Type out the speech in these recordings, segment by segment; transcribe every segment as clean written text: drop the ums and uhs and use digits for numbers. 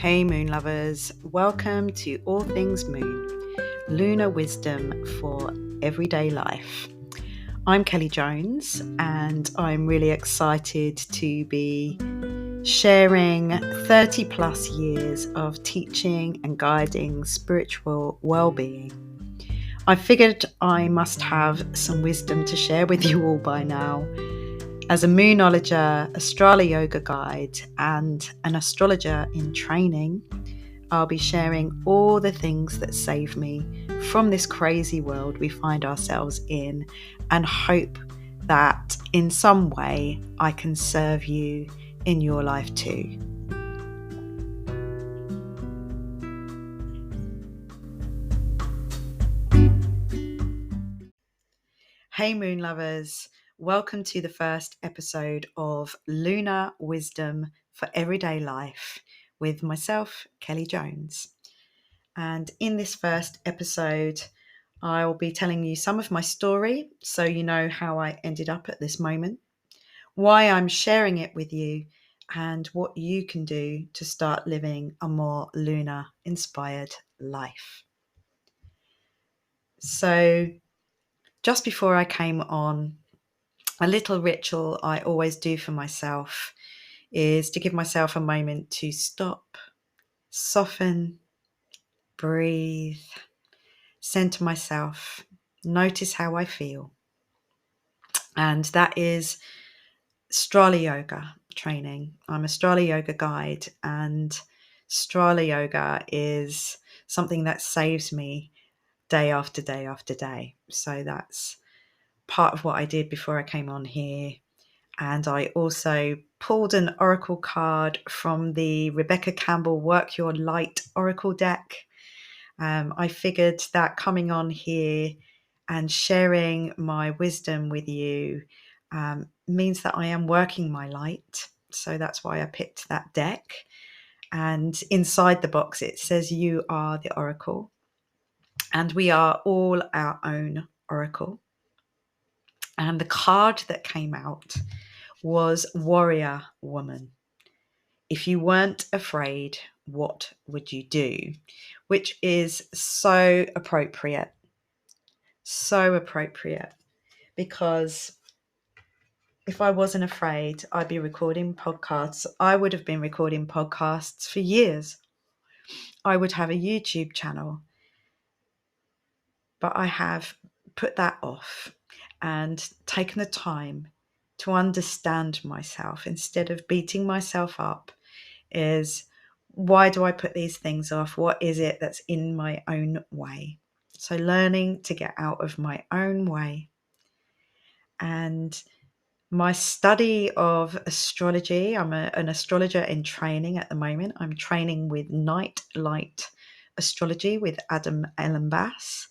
Hey Moon lovers, welcome to All Things Moon, Lunar Wisdom for Everyday Life. I'm Kelly Jones and I'm really excited to be sharing 30 plus years of teaching and guiding spiritual well-being. I figured I must have some wisdom to share with you all by now. As a Moonologer, Astrala Yoga guide, and an astrologer in training, I'll be sharing all the things that save me from this crazy world we find ourselves in, and hope that in some way I can serve you in your life too. Hey Moon lovers, welcome to the first episode of Lunar Wisdom for Everyday Life with myself, Kelly Jones. And in this first episode, I'll be telling you some of my story so you know how I ended up at this moment, why I'm sharing it with you, and what you can do to start living a more lunar inspired life. So, just before I came on, a little ritual I always do for myself is to give myself a moment to stop, soften, breathe, center myself, notice how I feel. And that is Strala Yoga training. I'm a Strala Yoga guide, and Strala Yoga is something that saves me day after day after day. So that's part of what I did before I came on here. And I also pulled an oracle card from the Rebecca Campbell Work Your Light Oracle deck. I figured that coming on here and sharing my wisdom with you means that I am working my light. So that's why I picked that deck. And inside the box, it says, "You are the oracle." And we are all our own oracle. And the card that came out was Warrior Woman. If you weren't afraid, what would you do? Which is so appropriate. So appropriate. Because if I wasn't afraid, I'd be recording podcasts. I would have been recording podcasts for years. I would have a YouTube channel. But I have put that off and taken the time to understand myself instead of beating myself up. Is why do I put these things off? What is it that's in my own way? So learning to get out of my own way. And my study of astrology, I'm an astrologer in training at the moment. I'm training with Night Light Astrology with Adam Ellenbass.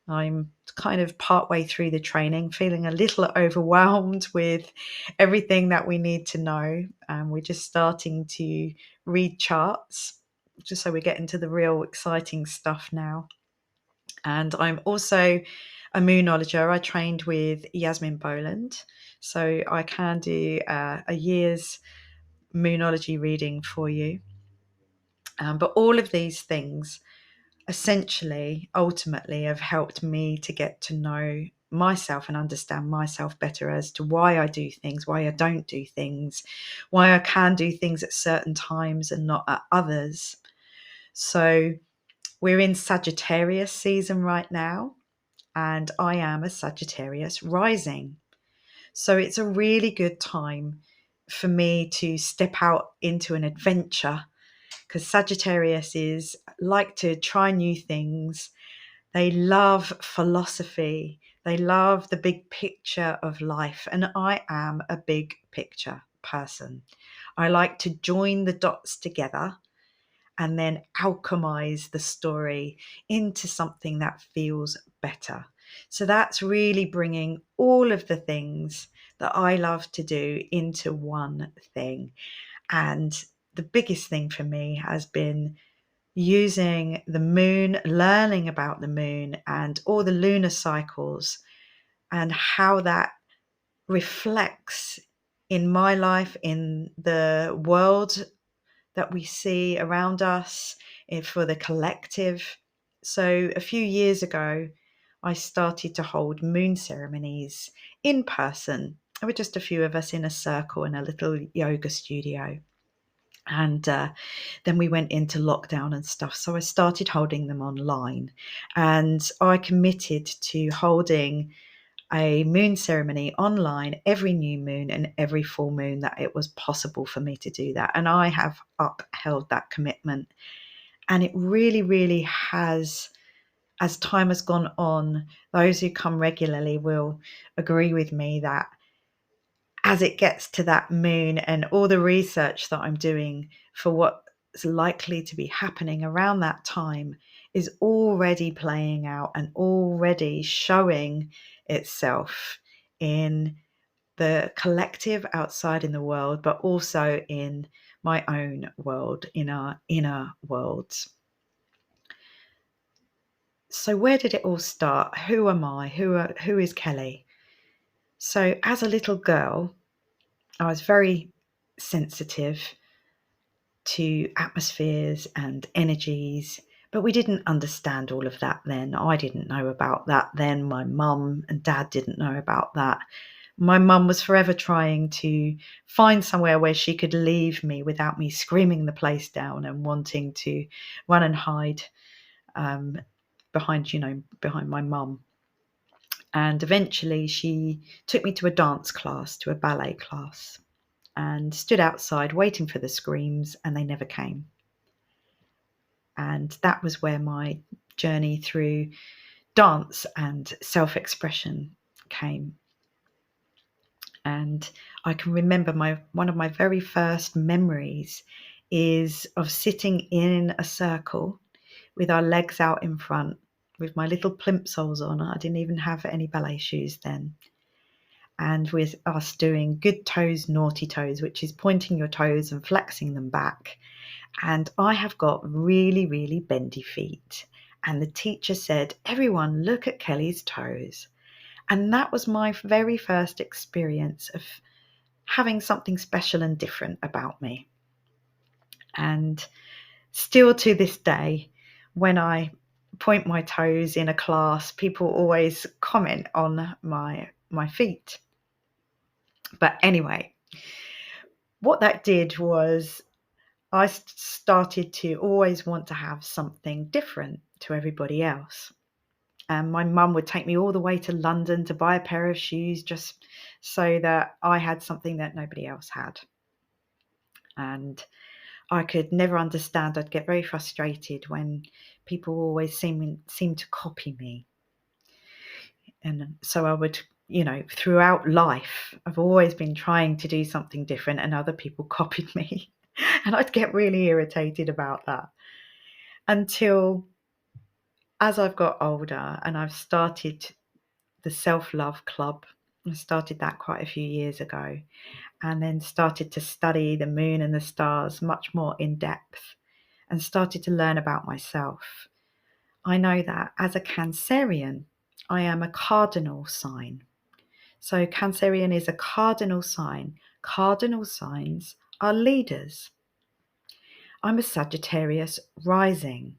I'm kind of partway through the training, feeling a little overwhelmed with everything that we need to know. We're just starting to read charts, just so we get into the real exciting stuff now. And I'm also a moonologer. I trained with Yasmin Boland, so I can do a year's moonology reading for you. But all of these things essentially, ultimately, have helped me to get to know myself and understand myself better as to why I do things, why I don't do things, why I can do things at certain times and not at others. So we're in Sagittarius season right now, and I am a Sagittarius rising. So it's a really good time for me to step out into an adventure, because Sagittarius is like to try new things. They love philosophy. They love the big picture of life. And I am a big picture person. I like to join the dots together and then alchemize the story into something that feels better. So that's really bringing all of the things that I love to do into one thing. And the biggest thing for me has been using the moon, learning about the moon and all the lunar cycles and how that reflects in my life, in the world that we see around us, for the collective. So a few years ago, I started to hold moon ceremonies in person. There were just a few of us in a circle in a little yoga studio. And then we went into lockdown and stuff. So I started holding them online. And I committed to holding a moon ceremony online every new moon and every full moon that it was possible for me to do that. And I have upheld that commitment. And it really, really has, as time has gone on, those who come regularly will agree with me that as it gets to that moon and all the research that I'm doing for what's likely to be happening around that time is already playing out and already showing itself in the collective outside in the world, but also in my own world, in our inner worlds. So where did it all start? Who am I? Who is Kelly? So as a little girl, I was very sensitive to atmospheres and energies, but we didn't understand all of that then. I didn't know about that then. My mum and dad didn't know about that. My mum was forever trying to find somewhere where she could leave me without me screaming the place down and wanting to run and hide behind my mum. And eventually she took me to a dance class, to a ballet class, and stood outside waiting for the screams, and they never came. And that was where my journey through dance and self-expression came. And I can remember one of my very first memories is of sitting in a circle with our legs out in front, with my little plimsolls on. I didn't even have any ballet shoes then. And with us doing good toes, naughty toes, which is pointing your toes and flexing them back. And I have got really, really bendy feet. And the teacher said, everyone look at Kelly's toes. And that was my very first experience of having something special and different about me. And still to this day, when I point my toes in a class, people always comment on my feet. But anyway, what that did was I started to always want to have something different to everybody else. And my mum would take me all the way to London to buy a pair of shoes just so that I had something that nobody else had. And I could never understand. I'd get very frustrated when people always seem to copy me. And so I would, throughout life, I've always been trying to do something different and other people copied me. And I'd get really irritated about that until as I've got older and I've started the self-love club. I started that quite a few years ago and then started to study the moon and the stars much more in depth and started to learn about myself. I know that as a Cancerian, I am a cardinal sign. So Cancerian is a cardinal sign. Cardinal signs are leaders. I'm a Sagittarius rising.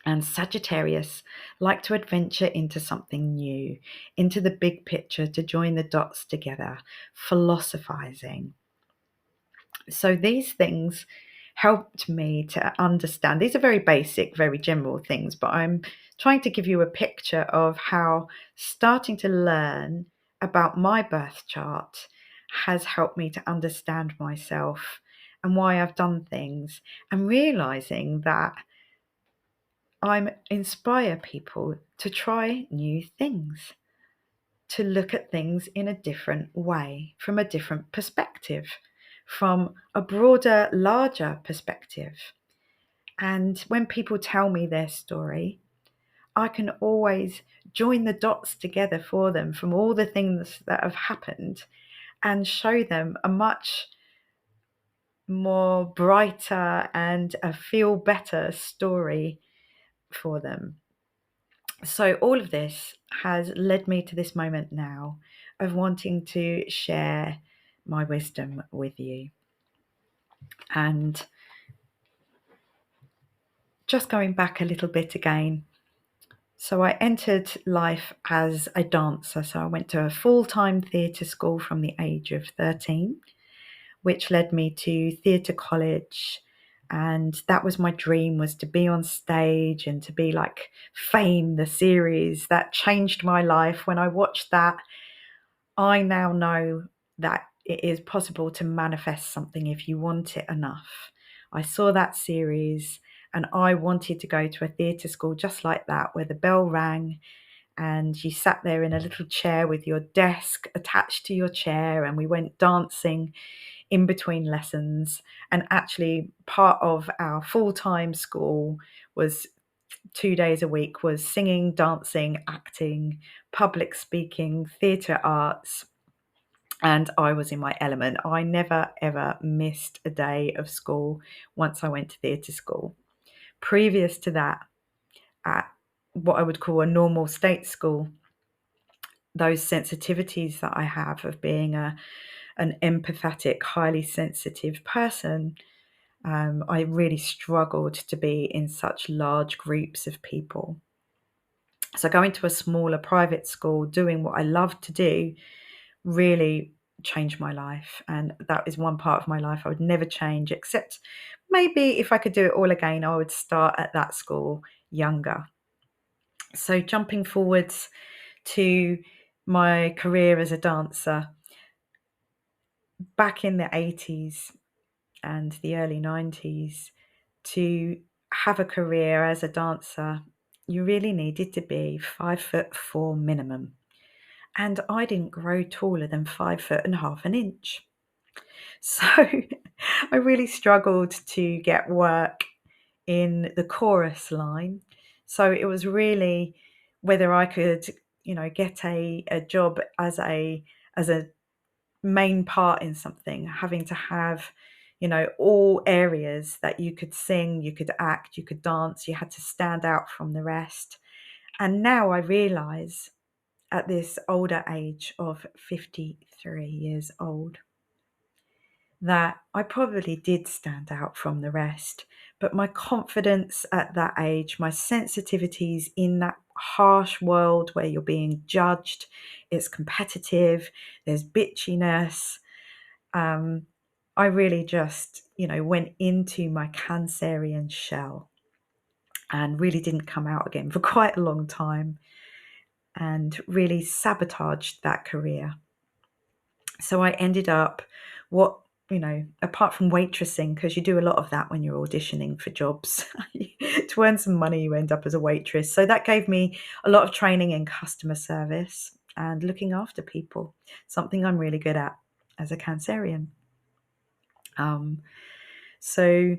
And Sagittarius like to adventure into something new, into the big picture, to join the dots together, philosophizing. So these things helped me to understand. These are very basic, very general things, but I'm trying to give you a picture of how starting to learn about my birth chart has helped me to understand myself and why I've done things, and realizing that I inspire people to try new things, to look at things in a different way, from a different perspective, from a broader, larger perspective. And when people tell me their story, I can always join the dots together for them from all the things that have happened and show them a much more brighter and a feel better story for them. So all of this has led me to this moment now of wanting to share my wisdom with you. And just going back a little bit again. So I entered life as a dancer. So I went to a full-time theatre school from the age of 13, which led me to theatre college. And that was my dream, was to be on stage and to be like Fame, the series that changed my life. When I watched that, I now know that it is possible to manifest something if you want it enough. I saw that series and I wanted to go to a theatre school just like that, where the bell rang and you sat there in a little chair with your desk attached to your chair, and we went dancing in between lessons. And actually, part of our full-time school was 2 days a week was singing, dancing, acting, public speaking, theatre arts, and I was in my element. I never ever missed a day of school once I went to theatre school. Previous to that, at what I would call a normal state school, those sensitivities that I have of being an empathetic, highly sensitive person, I really struggled to be in such large groups of people. So going to a smaller private school, doing what I loved to do, really changed my life. And that is one part of my life I would never change, except maybe if I could do it all again, I would start at that school younger. So jumping forwards to my career as a dancer, back in the 80s and the early 90s, to have a career as a dancer, you really needed to be 5'4" minimum. And I didn't grow taller than 5 foot and half an inch. So I really struggled to get work in the chorus line. So it was really whether I could, get a job as a main part in something, having to have, all areas that you could sing, you could act, you could dance, you had to stand out from the rest. And now I realize at this older age of 53 years old that I probably did stand out from the rest, but my confidence at that age, my sensitivities in that harsh world where you're being judged, it's competitive, there's bitchiness. I really just, went into my Cancerian shell and really didn't come out again for quite a long time, and really sabotaged that career. So I ended up apart from waitressing, because you do a lot of that when you're auditioning for jobs, to earn some money, you end up as a waitress. So that gave me a lot of training in customer service and looking after people, something I'm really good at as a Cancerian. So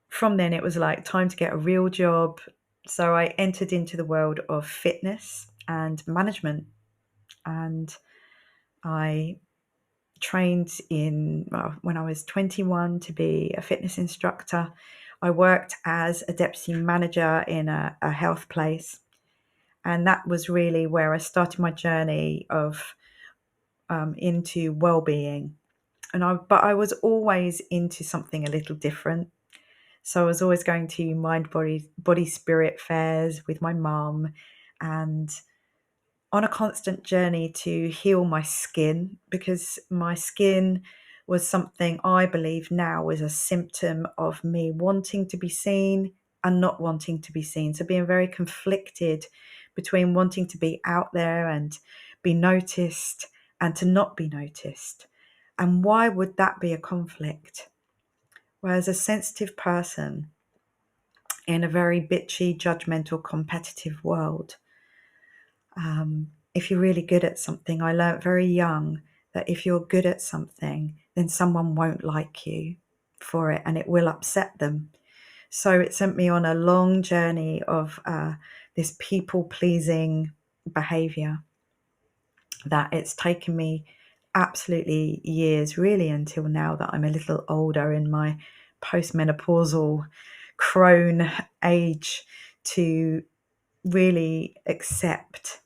from then it was like time to get a real job. So I entered into the world of fitness and management, and I trained when I was 21 to be a fitness instructor. I worked as a deputy manager in a health place, and that was really where I started my journey of into well-being. But I was always into something a little different. So I was always going to mind body spirit fairs with my mum, and on a constant journey to heal my skin, because my skin was something I believe now was a symptom of me wanting to be seen and not wanting to be seen. So being very conflicted between wanting to be out there and be noticed and to not be noticed. And why would that be a conflict? Whereas a sensitive person in a very bitchy, judgmental, competitive world, if you're really good at something, I learnt very young that if you're good at something, then someone won't like you for it and it will upset them. So it sent me on a long journey of this people-pleasing behaviour that it's taken me absolutely years, really, until now that I'm a little older in my postmenopausal crone age, to really accept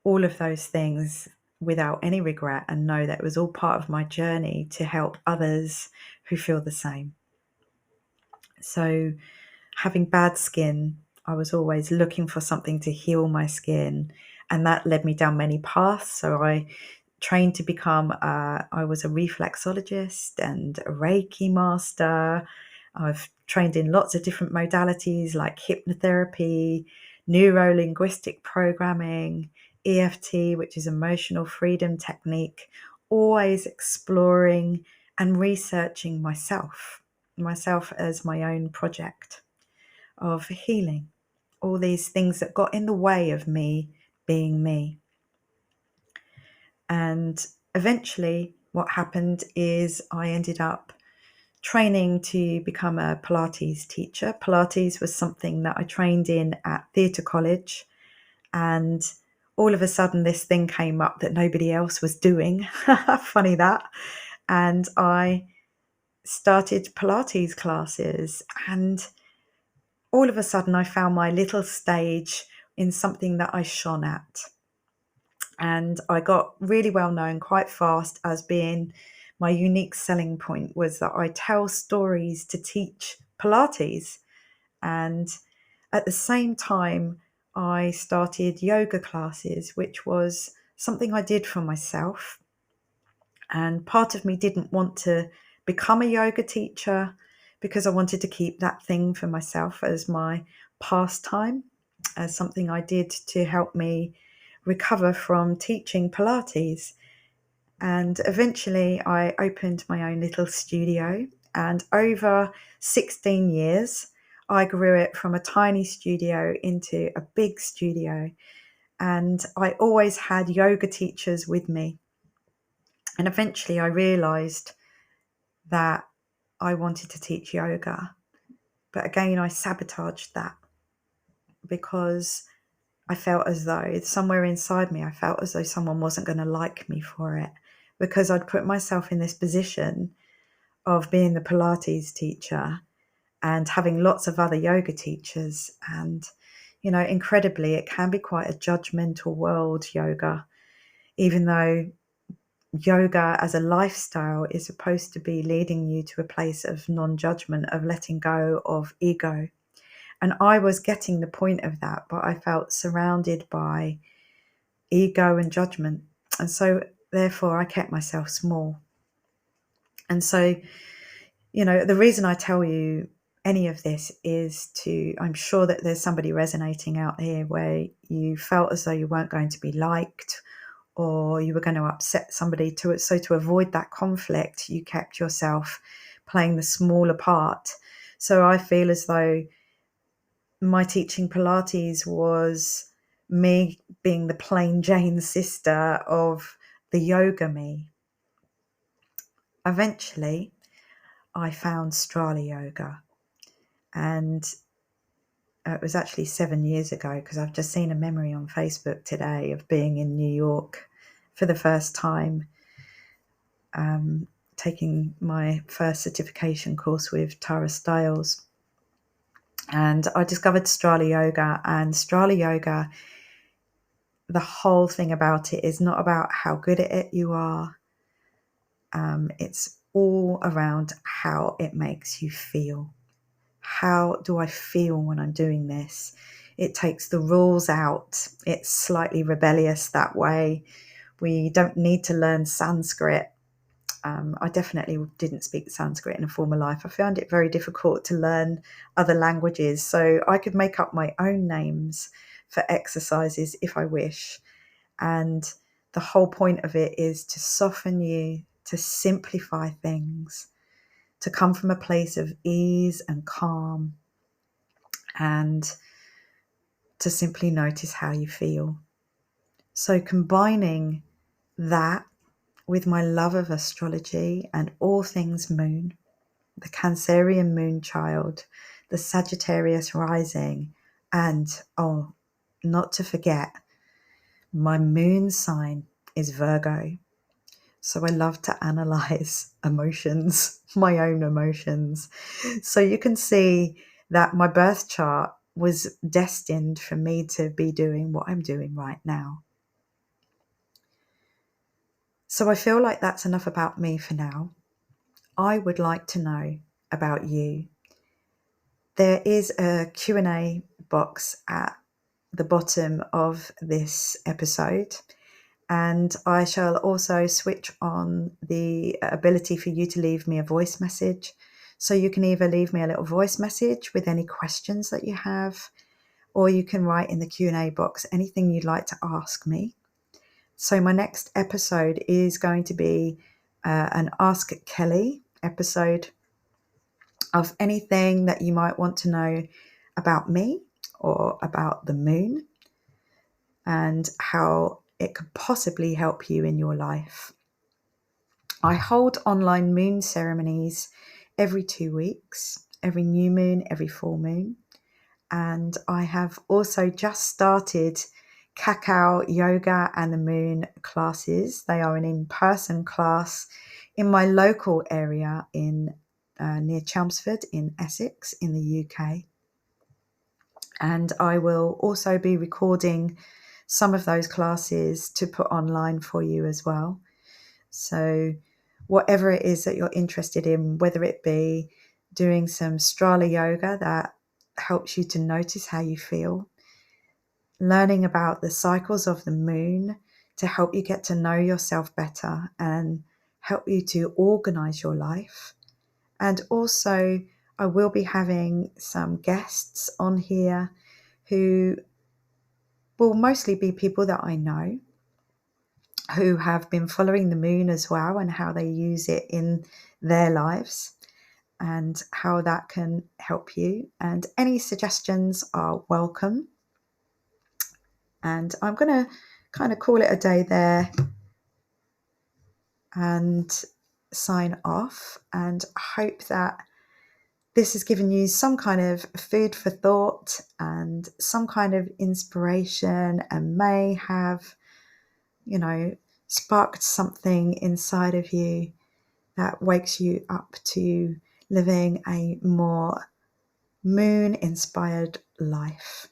all of those things without any regret and know that it was all part of my journey to help others who feel the same. So having bad skin, I was always looking for something to heal my skin, and that led me down many paths. So I trained to become I was a reflexologist and a Reiki master. I've trained in lots of different modalities like hypnotherapy, neuro linguistic programming, EFT, which is emotional freedom technique, always exploring and researching myself as my own project of healing. All these things that got in the way of me being me. And eventually, what happened is I ended up training to become a Pilates teacher. Pilates was something that I trained in at theatre college, and all of a sudden this thing came up that nobody else was doing. Funny that. And I started Pilates classes, and all of a sudden I found my little stage in something that I shone at. And I got really well known quite fast as being my unique selling point was that I tell stories to teach Pilates. And at the same time, I started yoga classes, which was something I did for myself. And part of me didn't want to become a yoga teacher because I wanted to keep that thing for myself as my pastime, as something I did to help me recover from teaching Pilates. And eventually I opened my own little studio. And over 16 years, I grew it from a tiny studio into a big studio. And I always had yoga teachers with me. And eventually I realized that I wanted to teach yoga. But again, I sabotaged that because I felt as though somewhere inside me, I felt as though someone wasn't going to like me for it because I'd put myself in this position of being the Pilates teacher and having lots of other yoga teachers. And, incredibly, it can be quite a judgmental world, yoga, even though yoga as a lifestyle is supposed to be leading you to a place of non-judgment, of letting go of ego. And I was getting the point of that, but I felt surrounded by ego and judgment. And so therefore I kept myself small. And so, the reason I tell you any of this is I'm sure that there's somebody resonating out here where you felt as though you weren't going to be liked or you were going to upset somebody. So to avoid that conflict, you kept yourself playing the smaller part. So I feel as though my teaching Pilates was me being the plain Jane sister of the yoga me. Eventually, I found Strala Yoga, and it was actually 7 years ago because I've just seen a memory on Facebook today of being in New York for the first time, taking my first certification course with Tara Stiles. And I discovered Strala Yoga, and Strala Yoga, the whole thing about it is not about how good at it you are. It's all around how it makes you feel. How do I feel when I'm doing this? It takes the rules out. It's slightly rebellious that way. We don't need to learn Sanskrit. I definitely didn't speak Sanskrit in a former life. I found it very difficult to learn other languages, so I could make up my own names for exercises if I wish. And the whole point of it is to soften you, to simplify things, to come from a place of ease and calm, and to simply notice how you feel. So combining that with my love of astrology and all things moon, the Cancerian moon child, the Sagittarius rising, and not to forget, my moon sign is Virgo. So I love to analyze emotions, my own emotions. So you can see that my birth chart was destined for me to be doing what I'm doing right now. So I feel like that's enough about me for now. I would like to know about you. There is a Q&A box at the bottom of this episode, and I shall also switch on the ability for you to leave me a voice message. So you can either leave me a little voice message with any questions that you have, or you can write in the Q&A box anything you'd like to ask me. So my next episode is going to be an Ask Kelly episode of anything that you might want to know about me or about the moon and how it could possibly help you in your life. I hold online moon ceremonies every 2 weeks, every new moon, every full moon. And I have also just started Cacao Yoga and the Moon classes. They are an in-person class in my local area in near Chelmsford in Essex in the UK. And I will also be recording some of those classes to put online for you as well. So whatever it is that you're interested in, whether it be doing some Strala yoga that helps you to notice how you feel, learning about the cycles of the moon to help you get to know yourself better and help you to organize your life. And also, I will be having some guests on here who will mostly be people that I know who have been following the moon as well and how they use it in their lives and how that can help you. And any suggestions are welcome. And I'm going to kind of call it a day there and sign off. And hope that this has given you some kind of food for thought and some kind of inspiration and may have, sparked something inside of you that wakes you up to living a more moon-inspired life.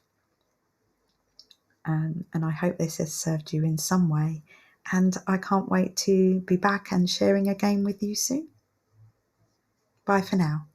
And I hope this has served you in some way. And I can't wait to be back and sharing again with you soon. Bye for now.